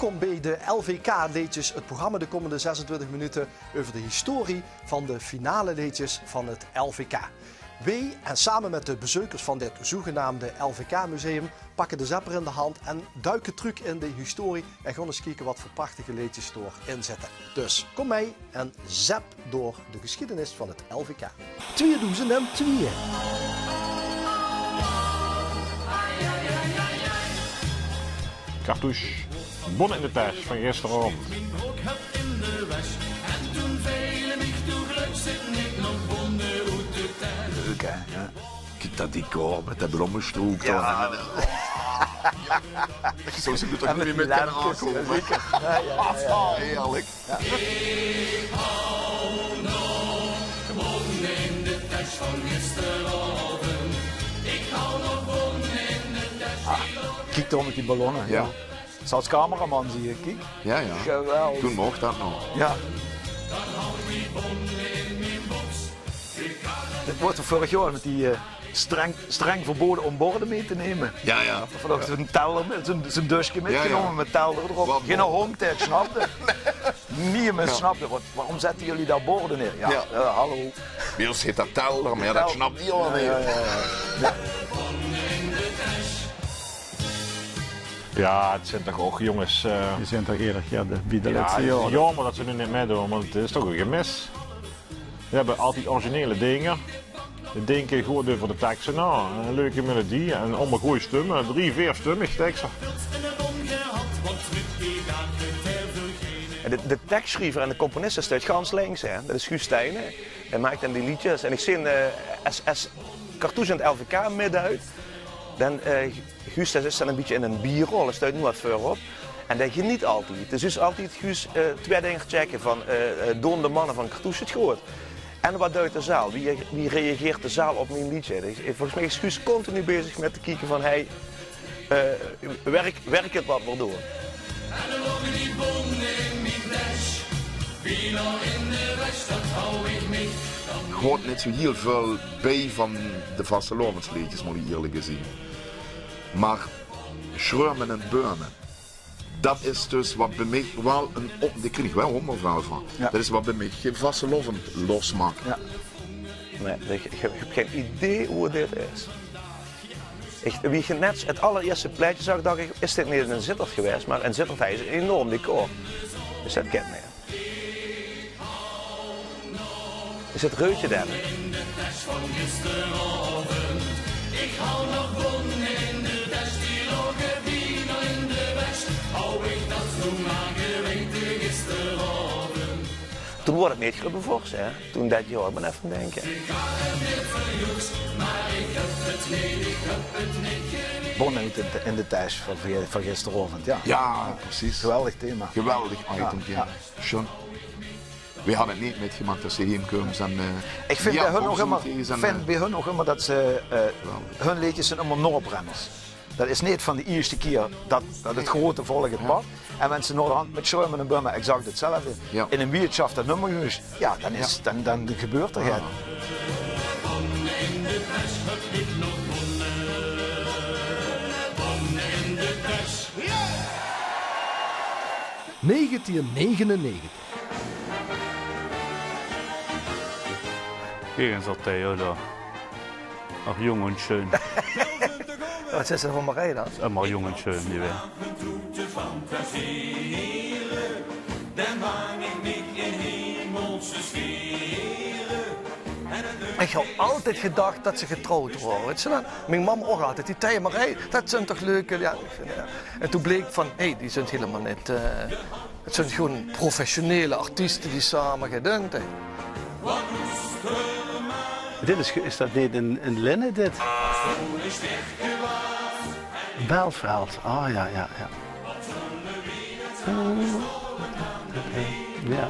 Welkom bij de LVK-leedjes, het programma de komende 26 minuten over de historie van de finale leedjes van het LVK. Wij en samen met de bezoekers van dit zogenaamde LVK-museum pakken de zepper in de hand en duiken terug in de historie en gaan eens kijken wat voor prachtige leedjes erin zitten. Dus kom mee en zap door de geschiedenis van het LVK. 2002. Cartouche, bon in de tas van gisteravond. Leuk hè? Ja. Kijk dat decor met de blommenstroep. Ja, zo ze het ook niet meer met kunnen aankomen. Zeker. Heerlijk. Ja. Ik hou nog bon in de tas van gisteravond. Ik hou nog bon in de tas. Kijk toch met die ballonnen. Ja. Zoals cameraman zie je, kijk. Ja, ja. Geweldig. Toen mocht dat nog. Ja. Dit wordt er vorig jaar met die streng verboden om borden mee te nemen. Ja, ja. Vanaf zo'n teller, zo'n dusje metgenomen ja. met teller erop. Wat Geen mooi. hondtijd, snapte. Niemand snapte. Waarom zetten jullie daar borden neer? Ja, Ja. hallo. Bij ons heet dat teller, maar ja, dat snapt die al niet. Ja, het zijn toch ook jongens. Die zijn toch eerder bij de Ja, laatste het is jaren. jammer dat ze nu niet meedoen, want het is toch een gemis. We hebben altijd originele dingen. We denken gewoon over de teksten na. Een leuke melodie en allemaal goede stemmen. 3, 4 stemmig teksten. En de tekstschrijver en de componist is uit gans links. Hè. Dat is Guus Stijnen. Hij maakt dan die liedjes. En ik zie een cartouche in het LVK midden uit. Dan, Guus is dan een beetje in een bierrol. Hij staat nu wat voorop. En dat geniet altijd. Dus is altijd Guus twee dingen checken van doen de mannen van cartouche het goed. En wat duidt de zaal? Wie reageert de zaal op mijn liedje? Volgens mij is Guus continu bezig met te kijken van hey, werk het wat maar door. Ik hoort niet zo heel veel bij van de vastelovensliedjes, moet ik eerlijk gezien. Maar Schreumen en Beumen, dat is dus wat bij mij wel een op. Die krijg ik wel ondervrouw van. Ja. Dat is wat bij mij geen vastelovend losmaakt. Ja. Nee, ik heb geen idee hoe dit is. Wie je net het allereerste pleitje zag, dacht ik, is dit niet een Zittert geweest? Maar in Zittert is een enorm decor. Dus dat kent meer. Is het Reutje daar? Toen wordt het niet gebevoorst, hè? Toen dat jaar, ik ben even denken. Bon in de thuis van gisteravond. Ja. Ja, precies. Geweldig thema. Geweldig item. Ja. Schon. We hadden het niet metgemaakt dat ze heen komen. Ik vind bij hun nog immer dat ze hun liedjes zijn allemaal Noorbrenners. Dat is niet van de eerste keer dat het grote volk het pad. En als ze Noorderhand met Schreumen en Bummen exact hetzelfde. Ja. In een wirtschaft dat nummerhuis, ja, dan gebeurt er geen. 1999. Gegen zat hij da. Ach, jong und schön. Wat is er voor Marije dan? Immer jong und schön, die weer. Ik heb altijd gedacht dat ze getrouwd waren. Weet je dat? Mijn mama ook altijd. Die zei maar, hey, dat zijn toch leuke... Ja. En toen bleek van, hey, die zijn helemaal niet... het zijn gewoon professionele artiesten die samen gedaan hebben. Is dat niet een Lenne, dit? Belveld, ja. Ja. Ja,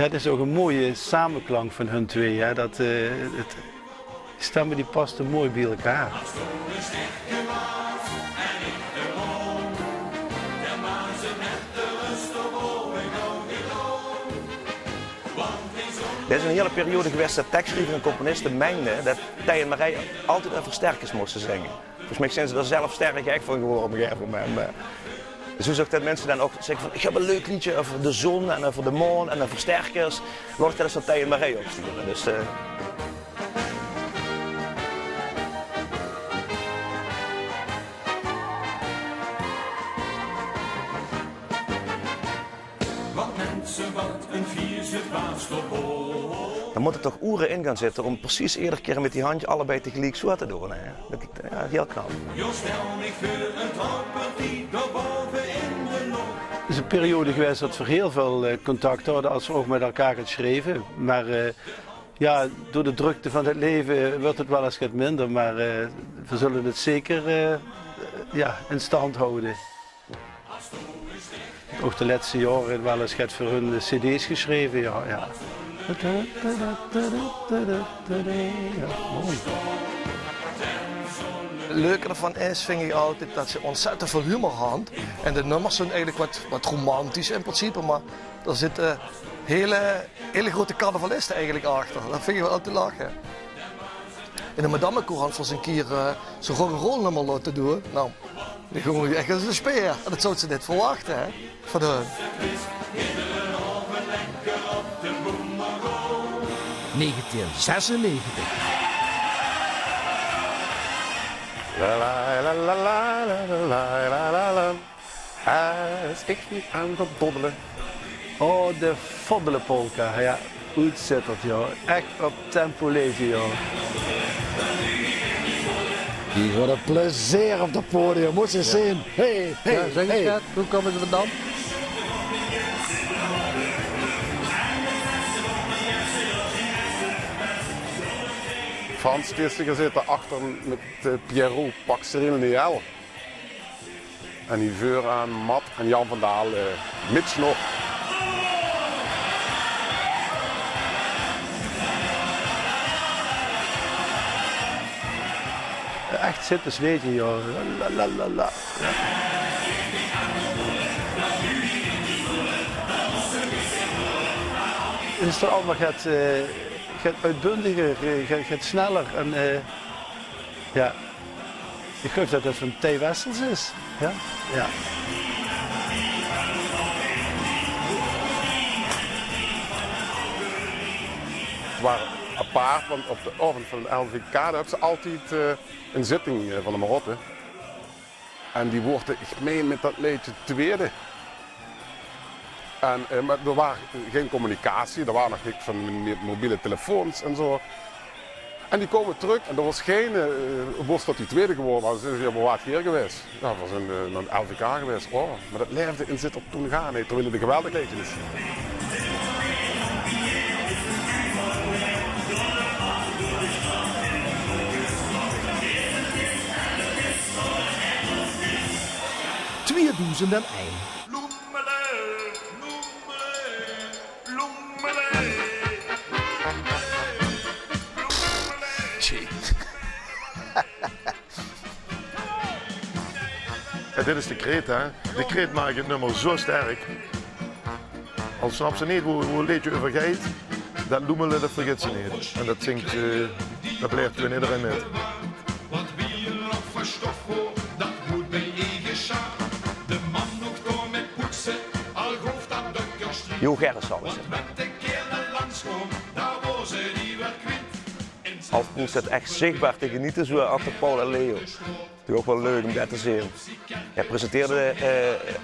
het is ook een mooie samenklank van hun twee. Hè? Die stemmen die pasten mooi bij elkaar. Er is een hele periode geweest dat tekstschrijvers en componisten mengden dat Tij en Marij altijd een versterkers moesten zingen. Volgens mij zijn ze er zelf sterk gek van geworden op een gegeven moment. Dus hoe zag dat mensen dan ook zeggen van ik heb een leuk liedje over de zon en over de maan en de versterkers. Laat ik dat eens van Tij en Marij opsturen. Dus, Wat mensen, wat een vies het waterboot. dan moet er toch uren in gaan zitten om precies iedere keer met die handje allebei tegelijk zo te doen. Hè? Ja, heel knap. Jo stel me voor een tropper die daarboven in de lucht. Het is een periode geweest dat we heel veel contact hadden als we ook met elkaar het schreven. Maar ja, door de drukte van het leven wordt het wel eens wat minder. Maar we zullen het zeker ja, in stand houden. Ook de laatste jaren wel eens voor hun cd's geschreven. Ja, ja. Ja, mooi. Het leuke ervan is, vind ik altijd, dat ze ontzettend veel humor hadden. En de nummers zijn eigenlijk wat romantisch in principe, maar er zitten hele grote carnavalisten eigenlijk achter. Dat vind ik wel altijd lachen. In de Madame Courant was een keer zo'n rock'n'roll nummer laten doen. Nou, die gewoon echt als een speer. En dat zou ze niet verwachten, hè, van hun. 1996. La la la la la la la la la. Als ik niet aan het doddelen. Oh, de voddelenpolka. Ja, ontzettend, joh. Echt op tempo lezen, joh. Die wordt een plezier op het podium, moet je zien. Hey, hey, Ja, zeg eens, schat, hoe komen ze vandaan? Frans Stistiger zit daarachter met Pierrot Paxeril-Niel. En die veur aan Matt en Jan van Daal, Mitch nog. Echt zitten zweten, joh. La, la, la, la. Ja. Het is toch allemaal gaat uitbundiger, gaat sneller. En, ja. Ik geloof dat het van T. Wessels is. Ja? Ja. Het waren apart, want op de avond van de LVK hebben ze altijd een zitting van de Marotte. En die wordt, ik meen met dat liedje tweede. En, maar er was geen communicatie, er waren nog niks van mobiele telefoons en zo. En die komen terug en er was geen borst dat die tweede geworden was. Ze zijn weer wat hier geweest. Ja, dat was een LVK geweest. Oh, maar dat leefde in zit op toen gaan, nee, terwijl het een geweldig liedje is. Tweeduizenden Ja, dit is de kreet, hè. De kreet maakt het nummer zo sterk. Al snapt ze niet hoe het liedje over gaat, dat loemelen, dat vergeet ze niet. En dat zingt, dat blijft gewoon iedereen met. Wat wie er nog voor stof voor, dat moet bij eigen schaar. De man nog door met poetsen, al hoeft dat dukker strijd. Jo Gerritsen is het. Met de kerel langs komt, daar was ze die weer kwijt. Als moest het echt zichtbaar te genieten, zo achter Paul en Leo. Het is ook wel leuk om dat te zien. Hij presenteerde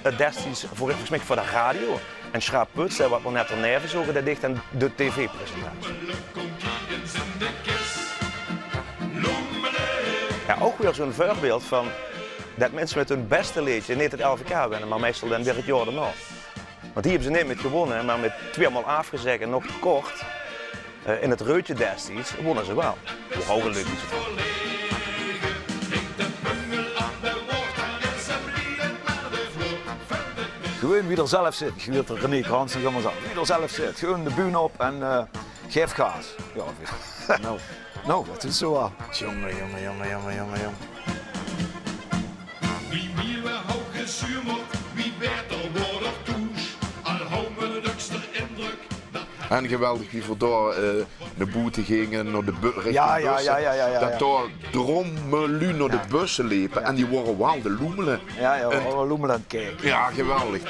het destijds volgens mij voor de radio. En Schraap Puts, wat we net erneven zogen, dat dicht aan de tv-presentatie. Ja, ook weer zo'n voorbeeld van dat mensen met hun beste liedje niet het LVK winnen, maar meestal dan weer het jaar daarna. Want die hebben ze niet met gewonnen, maar met 2 maal afgezegd en nog te kort. In het reutje destijds wonnen ze wel. Hoe hoger leuk is het? Gewoon wie er zelf zit. Je weet er René Kransen, gaan we zeggen. Wie er zelf zit. Gewoon de bühne op en geef gas. Ja, nou, dat is zo. Jongen. Wie we hoog gezuurd, wie beter wordt toes. Al houden we de drukste indruk. En geweldig wie voor daar de boete gingen, naar de richting Ja. Dat daar drommelu naar de bussen liepen en die waren wel de loemelen. Ja, we waren loemelen aan het kijken. Ja, geweldig.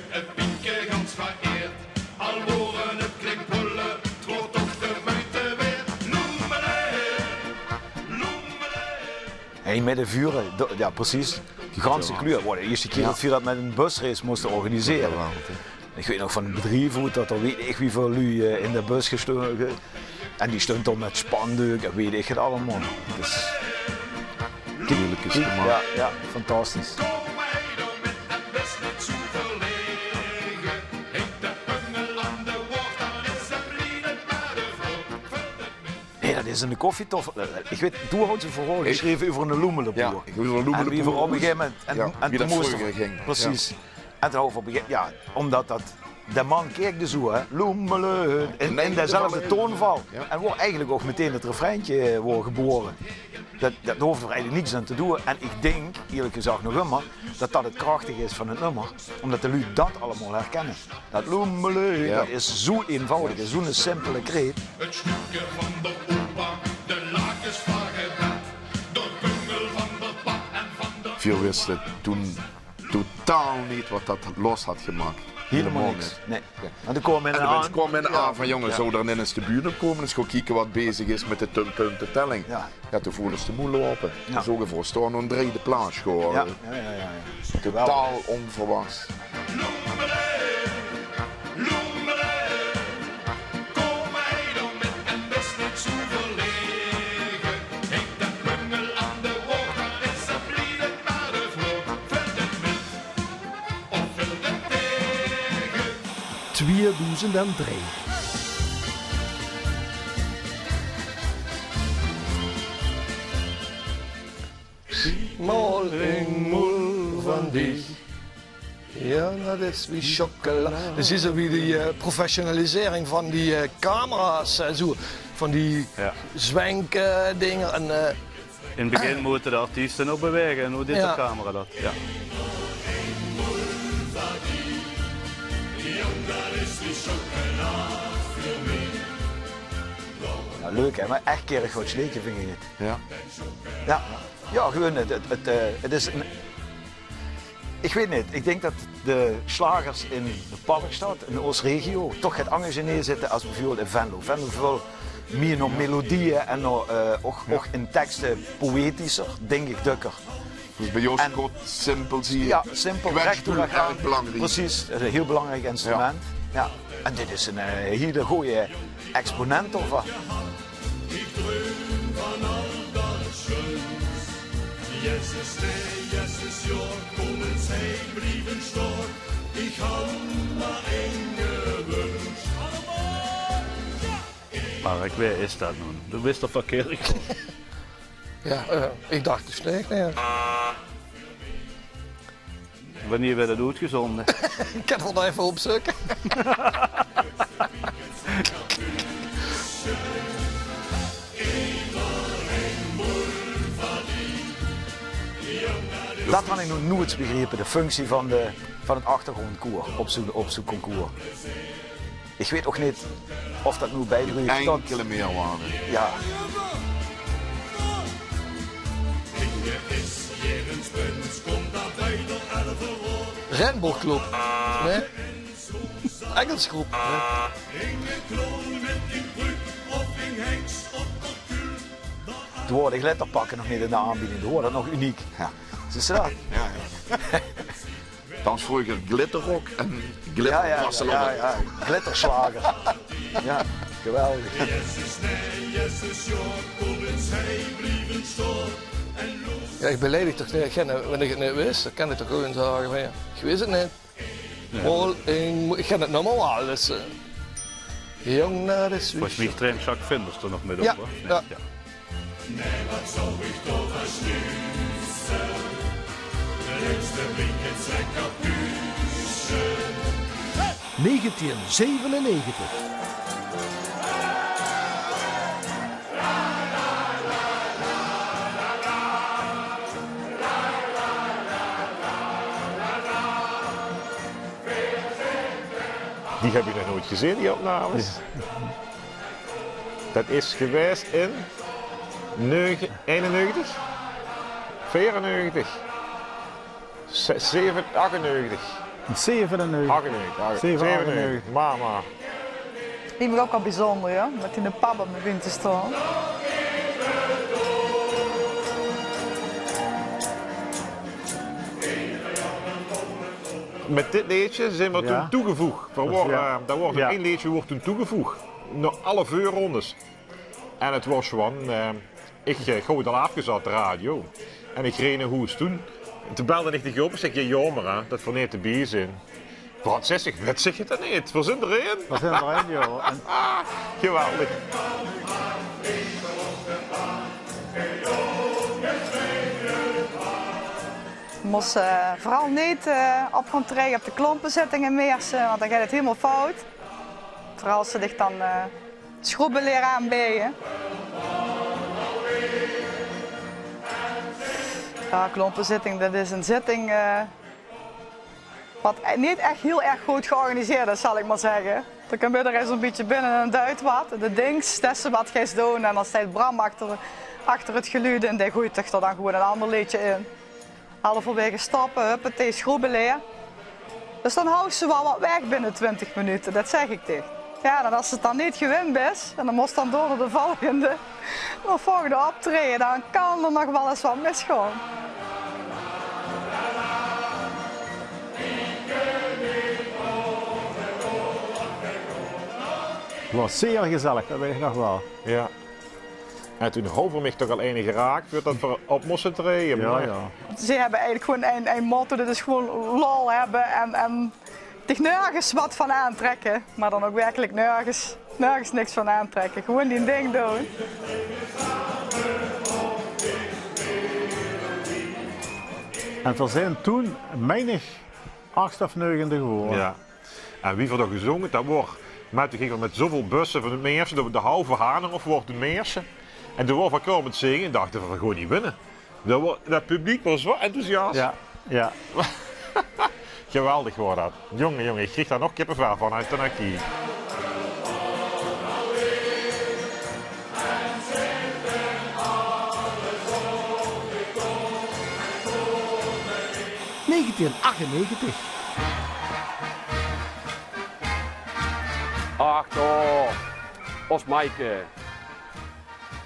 Het pieke gans vereerd. Al moren het klinkt bullen, het wordt toch de buiten weer. Hey, met de vuren, ja precies. Die ganse kleur. De eerste keer dat we dat met een busrace moesten organiseren. Ik weet nog van een bedrijf dat er weet ik wie voor lui in de bus gestoken. En die stond dan met spandoek en weet ik het allemaal. Dus... Tuurlijk is het maar. Ja, fantastisch. Nee, dat is een koffietoffel. Ik weet, toen had ze vooral geschreven over een loemelenboer. Ja, over een loemelenboer. En wie voor op een gegeven moment. En wie toen dat moest vroeger ging. Precies. Ja. En toen op een gegeven moment, omdat dat. De man keek dus zo, hè, loemelen, in dezelfde toonval. Ja. En wordt eigenlijk ook meteen het refreintje geboren. Dat hoeft er eigenlijk niks aan te doen. En ik denk, eerlijk gezegd nog immer, dat dat het krachtige is van het nummer. Omdat de lui dat allemaal herkennen. Dat loemelen, dat is zo eenvoudig, zo'n simpele kreet. Het stukje van de opa, de lakens van gebed, de bungel van de pap en van de... Veel wisten toen totaal niet wat dat los had gemaakt. Helemaal niks. Nee. En dan komen mensen komen aan van jongens, zou er eens de buurt op komen, eens gaan kijken wat bezig is met de puntentelling. Ja, toen voelden ze de moe lopen. Ja. Zo voor staan een derde plaats gewoon. Ja. Totaal onverwachts. Mol in moel van die. Ja, dat is wie chocola. Dus is er weer die professionalisering van die camera's en zo. Van die zwenkdingen. En, in het begin moeten de artiesten nog bewegen en hoe dit de camera dat. Ja. Ja, leuk hè, maar echt kerig wat sleetje vind ik het. Ja, gewoon het is een... Ik weet niet, ik denk dat de slagers in de Parkstad, in de Oostregio, toch het anders neerzitten als bijvoorbeeld in Venlo. Venlo veel meer nog melodieën en nog, ook in teksten poëtischer, denk ik, dukker. Dus bij Joost Kot simpel zie je. Ja, simpel, recht door elkaar. Belangrijk. Precies, dat is een heel belangrijk instrument. Ja. En dit is een hele goede exponent ervan. Ik droom van al dat schön. Jezus nee, Jezus ja, kommen zij brieven stor. Ik hou maar één gewünscht. Maar ik weet is dat nu. Du bist toch verkeerd. Ja, ik dacht dus nee. Wanneer werd dat uitgezonden? Ik kan het wel even opzoeken. Dat had ik nog nooit begrepen, de functie van het achtergrondkoor op zo'n concours. Ik weet ook niet of dat nu bijdraagt tot... Enkele meerwaarde. Ja. Rainbow Club. Nee? Engelsgroep. Toen worden de glitterpakken nog niet in de aanbieding, toen wordt dat nog uniek. Ja. Zie je dat? Dan was vroeger glitterrock en glitterwasselen. Ja, glitterslager. Ja, geweldig. Ja, ik beledig toch niet, wanneer ik het niet wist, dan kan ik toch gewoon zeggen van ja, ik wist het niet. Ja. Ik ken het nog wel alles. Jong naar de Suisse. Was niet train Jacques Vinders er nog mee op? Ja. Ja. Nee, wat zou ik toch versnussen? De leukste weekend zijn capuche. 1997. Die heb je nog nooit gezien, die opnames. Dat is geweest in 91, 94, 98. 97. Mama. Die vind ik ook al bijzonder, ja? Met in de papa begint te staan. Met dit liedje zijn we toen toegevoegd. Daar wordt één liedje wordt toen toegevoegd. Naar alle voorrondes. En het was gewoon, ik gooide al afgezet de radio. En ik reed naar Hoes toen. En toen belde ik de op en zei je jammer hè, dat we niet te bij zijn. Wat zeg ik? Wat zeg je dan niet? We zijn erin. We zijn erin, joh. En... Geweldig. Je moest vooral niet op gaan treden op de klompenzittingen meersen, want dan gaat het helemaal fout. Vooral als ze zich dan schroeven leren aanbieden. Ja, klompenzitting, dat is een zitting wat niet echt heel erg goed georganiseerd is, zal ik maar zeggen. Dan kan iedereen zo'n beetje binnen en duit wat. De dings, dat ze wat gaat doen en dan staat Bram achter het geluid en die gooit er dan gewoon een ander liedje in. Halverwege stappen, huppatee, schroeven leer. Dus dan houdt ze wel wat weg binnen 20 minuten, dat zeg ik tegen. Ja, en als het dan niet gewend is, en dan moest dan door de volgende optreden, dan kan er nog wel eens wat misgaan. Het was zeer gezellig, dat weet ik nog wel. Ja. En toen hoven me toch al enige geraakt, dat we op moesten treden. Ja, ja. Ze hebben eigenlijk gewoon een motto, dat is gewoon lol hebben en zich nergens wat van aantrekken. Maar dan ook werkelijk nergens niks van aantrekken. Gewoon die ding doen. En er zijn toen menig 8 of 9 geworden. Ja. En wie wordt er gezongen? Dat wordt, maar toen gingen we met zoveel bussen van het Meersen, de halve Hanen of wordt het Meersen. En toen waren we klaar met zingen en dachten we gewoon niet winnen. Dat publiek was zo enthousiast. Ja, ja. Geweldig was dat. Jongen, ik kreeg daar nog kippenvel van uit Tanaki. Ach toch, ons Maaike.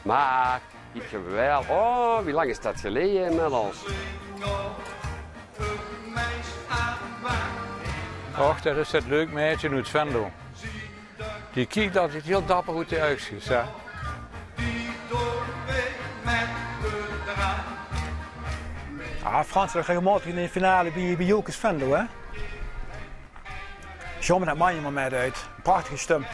Maar, ik wel. Oh, wie lang is dat geleden inmiddels? Och, dat is dat leuk meisje uit Venlo. Die kijkt altijd heel dapper hoe hij uitziet. Hè? Frans, we gaan regelmatig in de finale bij Jokers Venlo, hè? Jammer dat man je maar met uit. Prachtige stem.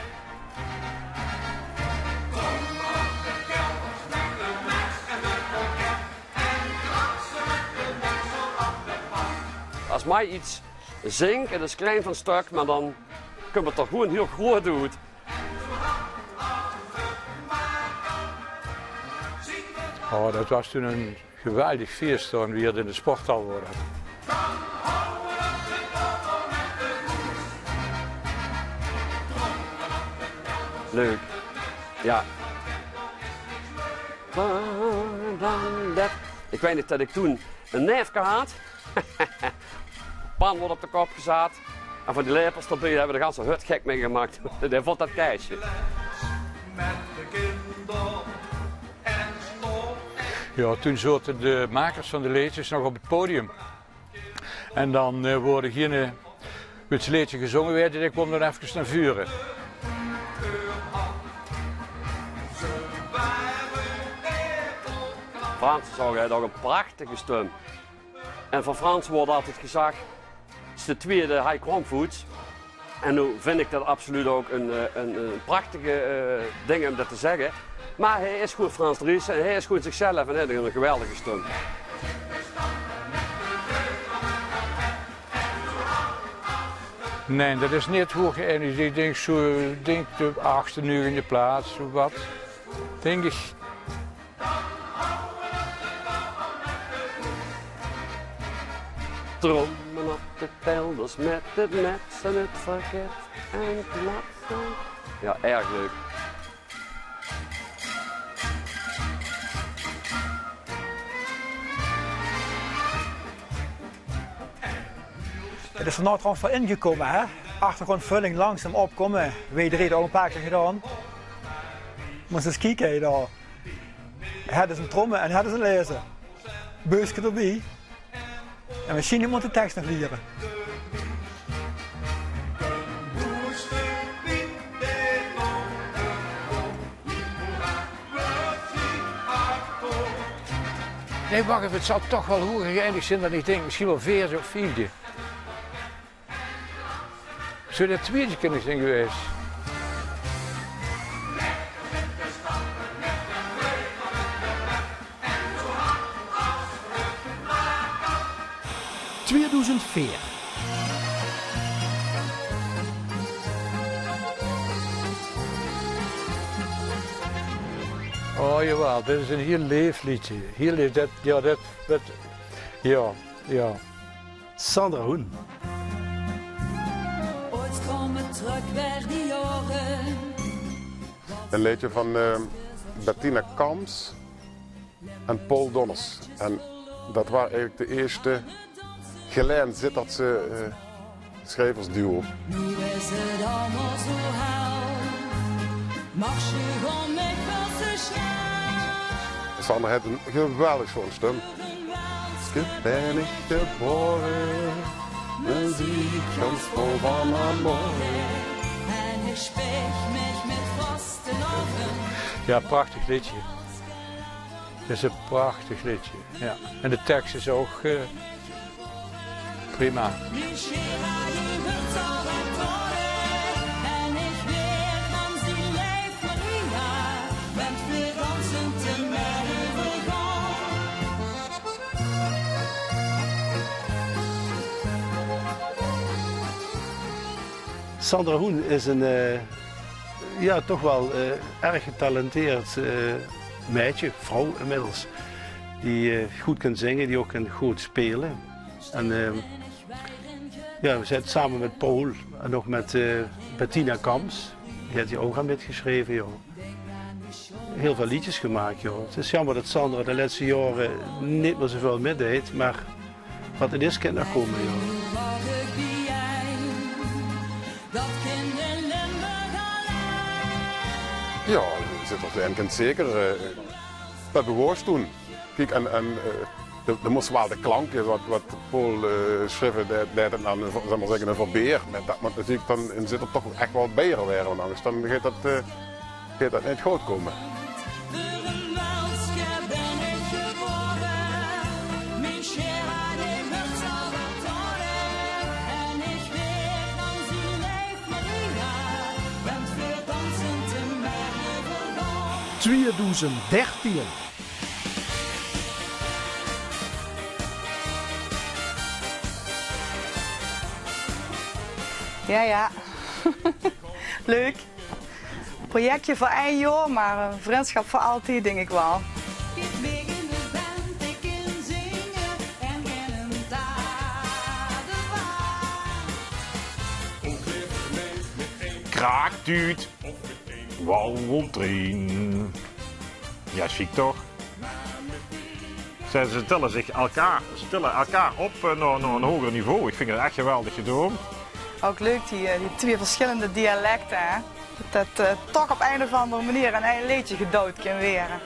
Als mij iets zingt, het is klein van stuk, maar dan kunnen we het toch gewoon heel groot doen. Oh, dat was toen een geweldig feest toen we hier in de sporthal worden. Leuk, ja. Ik weet niet dat ik toen een neefje had. Pan wordt op de kop gezet. En van die lepels erbij hebben we de ganse hut gek mee gemaakt. Die vond dat keisje. Ja, toen zaten de makers van de liedjes nog op het podium. En dan worden hier het liedje gezongen werd en ik kwam dan even naar vuren. Frans zag nog een prachtige stem. En van Frans wordt altijd gezegd, het is de tweede hij kwam voets. En nu vind ik dat absoluut ook een prachtige ding om dat te zeggen. Maar hij is goed Frans Dries en hij is goed zichzelf en hij heeft een geweldige stem. Nee, dat is niet hoe geëindigd. Ik denk de 8e, 9e plaats, of wat. Denk ik. Trommen op de telders met het mes en het verket. En het laatste. Ja, erg leuk. Het is er nou trouwens wel ingekomen, hè? Achtergrondvulling langzaam opkomen. W3 het al een paar keer gedaan. Moet eens kijken daar. Het is een trommen en het is een lezen. Beusje erbij. En misschien moet de tekst nog leren. Nee, wacht even, het zou toch wel hoger geëindigd zijn dan ik denk. Misschien wel vierde of vierde. Zou dat tweede kunnen zijn geweest? Oh jawel, dit is een heel leef liedje. Heel leef, ja. Sandra Hoen. Ooit komen terug weer die jaren. Een liedje van Bettina Kams en Paul Donners. En dat waren eigenlijk de eerste geleid Zittertse schrijversduo. Nu is het allemaal zo hel. Mag je gewoon met wel zo snel. Sandra heeft een geweldig zo'n stem. Ben ik geboren, dan zie ik ganz vol van amor. En ik spreek met vaste ogen. Ja, prachtig liedje. Het is een prachtig liedje. Ja. En de tekst is ook prima. Sandra Hoen is een ja, toch wel erg getalenteerd meisje, vrouw inmiddels. Die goed kan zingen, die ook kan goed spelen. En ja, we zijn samen met Paul en nog met Bettina Kams. Die heeft hier ook aan metgeschreven, joh. Heel veel liedjes gemaakt, joh. Het is jammer dat Sandra de laatste jaren niet meer zoveel meedeed, maar wat het is kan nog komen, joh. Ja, Zittertse kent zeker. Dat bewoord toen. Kijk, en er moest wel de klank, wat Paul schreef, dat het dan zeg maar zeggen, een verbeer. Dat moet natuurlijk dan in Zitter toch echt wel beter werden, want anders dan gaat dat niet goed komen. Ja. Leuk. Projectje voor 1 jaar, maar een vriendschap voor altijd, denk ik wel. Kraaktuut. Wandeltrein. Ja, chic toch? Ze tillen elkaar op naar een hoger niveau. Ik vind het echt geweldig gedaan. Ook leuk, die 2 verschillende dialecten. Hè? Dat toch op een of andere manier een eigen liedje gedouwd kan worden.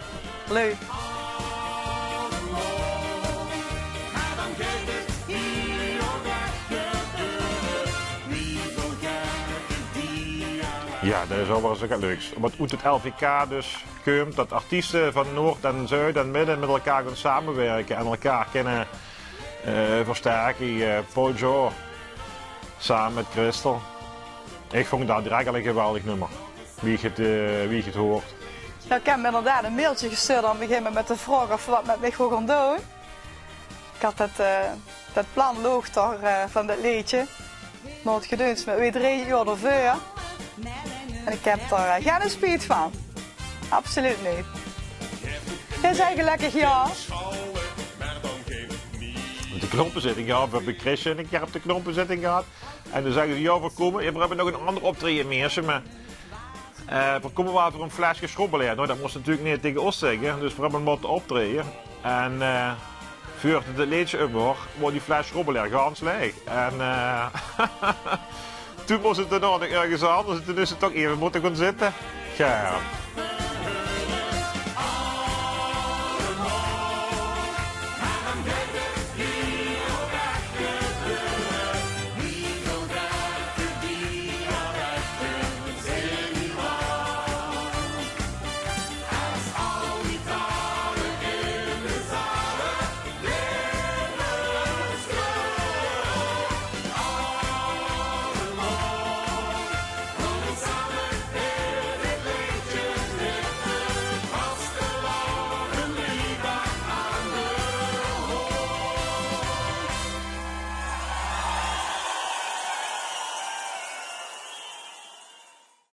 Leuk. Ja, dat is al wel eens wat leuks. Wat uit het LVK dus komt, dat artiesten van Noord en Zuid en Midden met elkaar kunnen samenwerken en elkaar kunnen versterken. Paul Jo samen met Christel. Ik vond dat direct al een geweldig nummer, wie het hoort. Ja, ik heb me inderdaad een mailtje gestuurd aan het begin met de vraag of we wat met mij gaan doen. Ik had dat plan loog toch van dat liedje. Maar het gedaan met weer 3 uur ervoor. En ik heb er geen spijt van. Absoluut niet. Jij zei gelukkig ja. Het de knompenzitting gehad. We hebben Christian een keer op de knompenzitting gehad. En dan zeggen ze, ja, we komen. We hebben nog een ander optreden meer. Maar we komen wel voor een flesje schrobbelaar. Nou, dat moest natuurlijk niet tegen ons zeggen. Dus we hebben moeten optreden. En voordat het liedje op wordt die fles schrobbelaar gans leeg. En toen moest het er nog ergens anders. Toen is het toch even moeten gaan zitten. Ja.